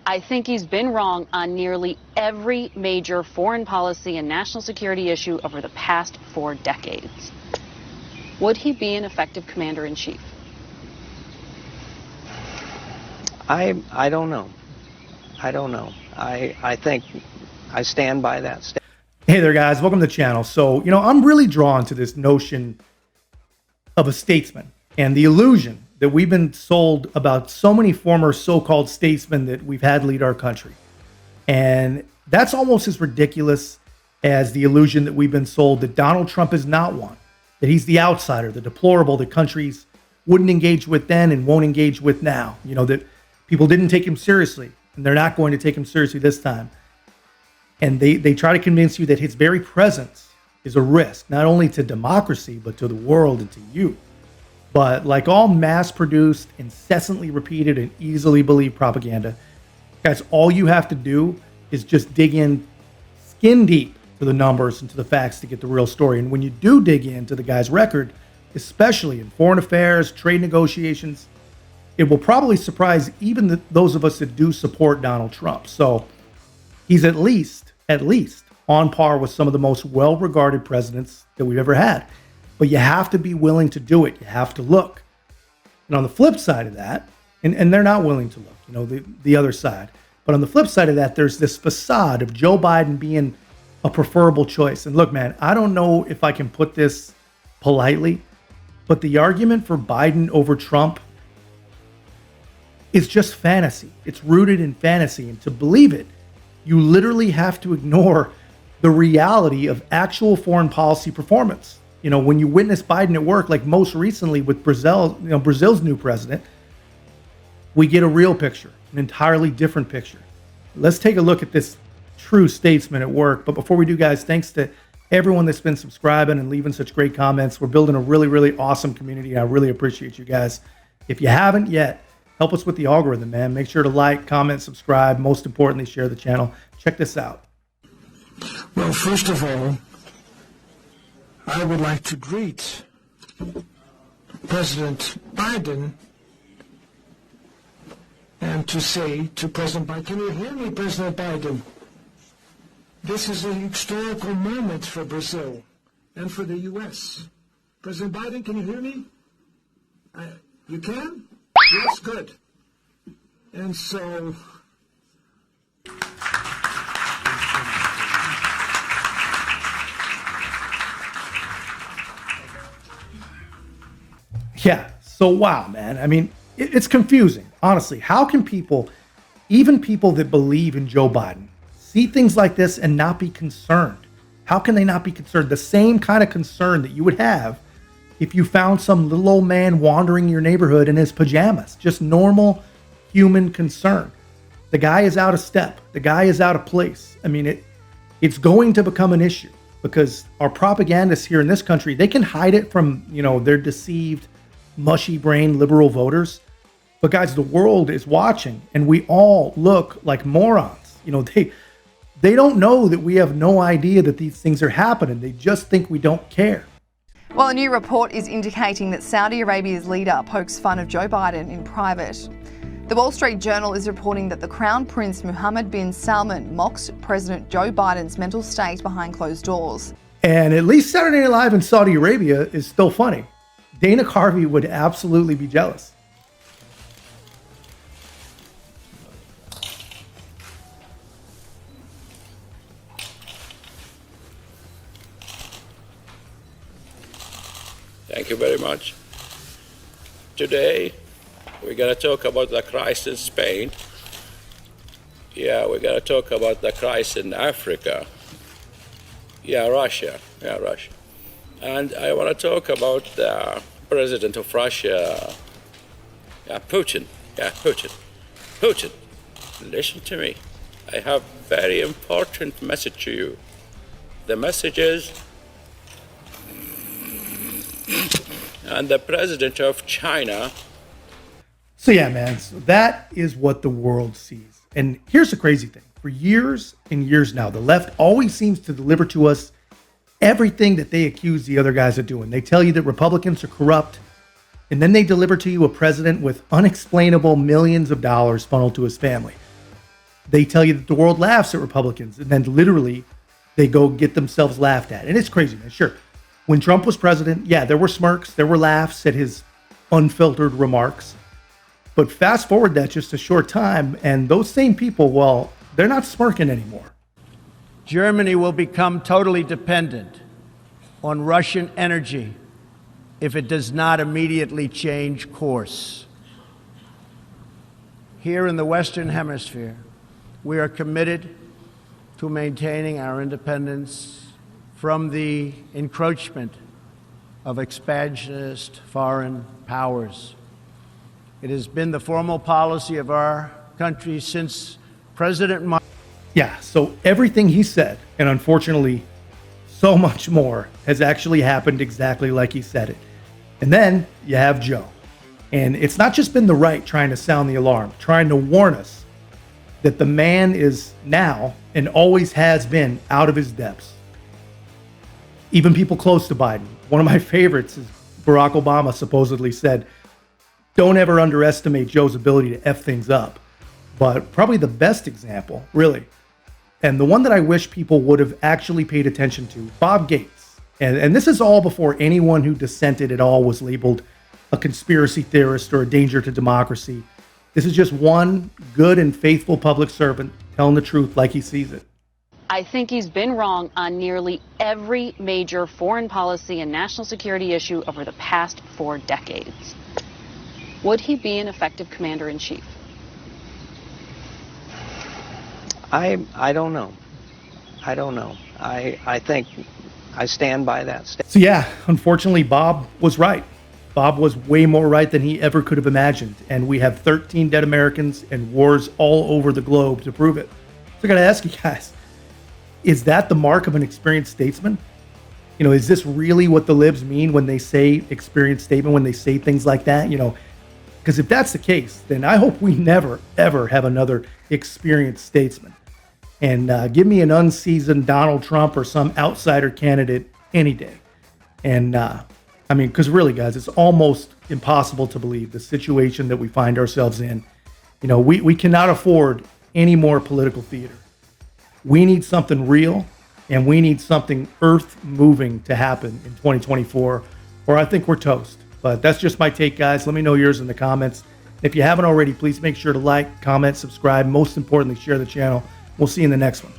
I think he's been wrong on nearly every major foreign policy and national security issue over the past 4 decades. Would he be an effective commander-in-chief? I don't know. I don't know. I think I stand by that. Hey there, guys. Welcome to the channel. So, I'm really drawn to this notion of a statesman and the illusion that we've been sold about so many former so-called statesmen that we've had lead our country. And that's almost as ridiculous as the illusion that we've been sold that Donald Trump is not one, that he's the outsider, the deplorable that countries wouldn't engage with then and won't engage with now. That people didn't take him seriously, and they're not going to take him seriously this time. And they try to convince you that his very presence is a risk, not only to democracy, but to the world and to you. But like all mass-produced, incessantly repeated, and easily believed propaganda, guys, all you have to do is just dig in skin deep to the numbers and to the facts to get the real story. And when you do dig into the guy's record, especially in foreign affairs, trade negotiations, it will probably surprise even those of us that do support Donald Trump. So he's at least on par with some of the most well-regarded presidents that we've ever had. But you have to be willing to do it. You have to look. And on the flip side of that, and they're not willing to look, the other side. But on the flip side of that, there's this facade of Joe Biden being a preferable choice. And look, man, I don't know if I can put this politely, but the argument for Biden over Trump is just fantasy. It's rooted in fantasy. And to believe it, you literally have to ignore the reality of actual foreign policy performance. When you witness Biden at work, like most recently with Brazil, Brazil's new president, we get a real picture, an entirely different picture. Let's take a look at this true statesman at work. But before we do, guys, thanks to everyone that's been subscribing and leaving such great comments. We're building a really, really awesome community. And I really appreciate you guys. If you haven't yet, help us with the algorithm, man. Make sure to like, comment, subscribe. Most importantly, share the channel. Check this out. Well, first of all, I would like to greet President Biden and to say to President Biden, can you hear me, President Biden? This is a historical moment for Brazil and for the U.S. President Biden, can you hear me? You can? Yes, good. And so... Yeah, so wow, man. I mean, it's confusing, honestly. How can people, even people that believe in Joe Biden, see things like this and not be concerned? How can they not be concerned? The same kind of concern that you would have if you found some little old man wandering your neighborhood in his pajamas. Just normal human concern. The guy is out of step. The guy is out of place. I mean, it's going to become an issue because our propagandists here in this country, they can hide it from, their deceived, mushy brain liberal voters. But guys, the world is watching and we all look like morons. They don't know that we have no idea that these things are happening. They just think we don't care. Well, a new report is indicating that Saudi Arabia's leader pokes fun of Joe Biden in private. The Wall Street Journal is reporting that the Crown Prince Mohammed bin Salman mocks President Joe Biden's mental state behind closed doors. And at least Saturday Night Live in Saudi Arabia is still funny. Dana Carvey would absolutely be jealous. Thank you very much. Today, we're going to talk about the crisis in Spain. Yeah, we're going to talk about the crisis in Africa. Yeah, Russia. And I want to talk about the president of Russia, Putin. Putin, listen to me. I have a very important message to you. The message is, and the president of China. So yeah, man, so that is what the world sees. And here's the crazy thing. For years and years now, the left always seems to deliver to us everything that they accuse the other guys of doing. They tell you that Republicans are corrupt, and then they deliver to you a president with unexplainable millions of dollars funneled to his family. they tell you that the world laughs at Republicans, and then literally they go get themselves laughed at. And it's crazy, man. Sure. When Trump was president, yeah, there were smirks, there were laughs at his unfiltered remarks. But fast forward that just a short time, and those same people, well, they're not smirking anymore. Germany will become totally dependent on Russian energy if it does not immediately change course. Here in the Western Hemisphere, we are committed to maintaining our independence from the encroachment of expansionist foreign powers. It has been the formal policy of our country since President Yeah, so everything he said, and unfortunately so much more, has actually happened exactly like he said it. And then you have Joe. And it's not just been the right trying to sound the alarm, trying to warn us that the man is now and always has been out of his depths. Even people close to Biden. One of my favorites is Barack Obama supposedly said, don't ever underestimate Joe's ability to F things up. But probably the best example, really, and the one that I wish people would have actually paid attention to, Bob Gates. And this is all before anyone who dissented at all was labeled a conspiracy theorist or a danger to democracy. This is just one good and faithful public servant telling the truth like he sees it. I think he's been wrong on nearly every major foreign policy and national security issue over the past 4 decades. Would he be an effective commander-in-chief? I don't know. I don't know. I think I stand by that statement. So yeah, unfortunately, Bob was right. Bob was way more right than he ever could have imagined. And we have 13 dead Americans and wars all over the globe to prove it. So I got to ask you guys, is that the mark of an experienced statesman? You know, is this really what the libs mean when they say experienced statement, when they say things like that? You know, because if that's the case, then I hope we never, ever have another experienced statesman. And give me an unseasoned Donald Trump or some outsider candidate any day. And I mean, because really, guys, it's almost impossible to believe the situation that we find ourselves in. You know, we cannot afford any more political theater. We need something real, and we need something earth-moving to happen in 2024, or I think we're toast. But that's just my take, guys. Let me know yours in the comments. If you haven't already, please make sure to like, comment, subscribe. Most importantly, share the channel. We'll see you in the next one.